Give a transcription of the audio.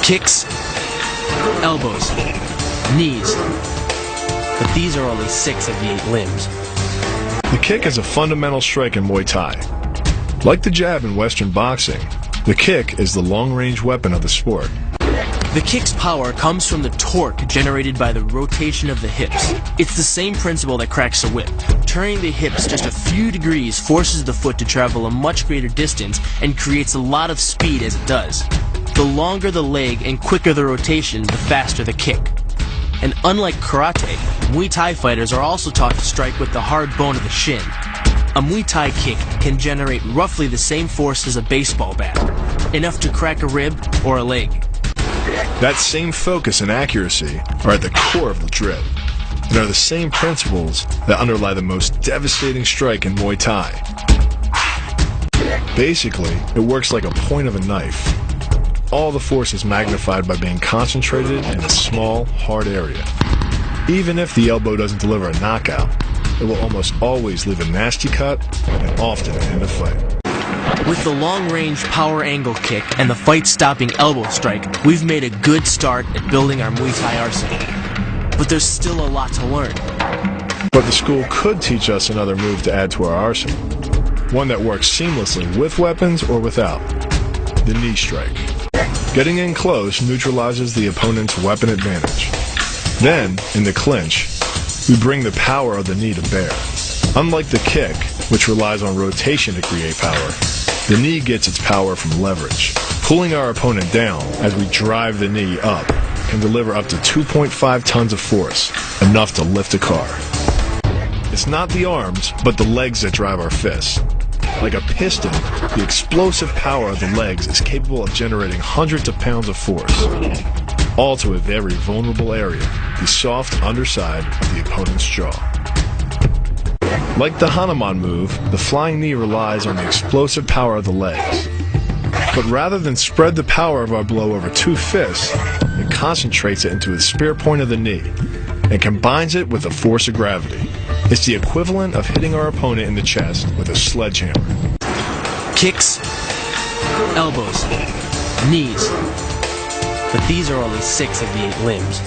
Kicks, elbows, knees. But these are only 6 of the 8 limbs. The kick is a fundamental strike in Muay Thai. Like the jab in Western boxing, the kick is the long-range weapon of the sport. The kick's power comes from the torque generated by the rotation of the hips. It's the same principle that cracks a whip. Turning the hips just a few degrees forces the foot to travel a much greater distance and creates a lot of speed as it does. The longer the leg and quicker the rotation, the faster the kick. And unlike karate, Muay Thai fighters are also taught to strike with the hard bone of the shin. A Muay Thai kick can generate roughly the same force as a baseball bat, enough to crack a rib or a leg. That same focus and accuracy are at the core of the drill, and are the same principles that underlie the most devastating strike in Muay Thai. Basically, it works like a point of a knife. All the force is magnified by being concentrated in a small, hard area. Even if the elbow doesn't deliver a knockout, it will almost always leave a nasty cut and often end a fight. With the long-range power angle kick and the fight-stopping elbow strike, we've made a good start at building our Muay Thai arsenal. But there's still a lot to learn. But the school could teach us another move to add to our arsenal. One that works seamlessly with weapons or without. The knee strike. Getting in close neutralizes the opponent's weapon advantage. Then, in the clinch, we bring the power of the knee to bear. Unlike the kick, which relies on rotation to create power, the knee gets its power from leverage. Pulling our opponent down as we drive the knee up can deliver up to 2.5 tons of force, enough to lift a car. It's not the arms, but the legs that drive our fists. Like a piston, the explosive power of the legs is capable of generating hundreds of pounds of force, all to a very vulnerable area, the soft underside of the opponent's jaw. Like the Hanuman move, the flying knee relies on the explosive power of the legs. But rather than spread the power of our blow over 2 fists, it concentrates it into the spear point of the knee and combines it with the force of gravity. It's the equivalent of hitting our opponent in the chest with a sledgehammer. Kicks, elbows, knees. But these are only 6 of the 8 limbs.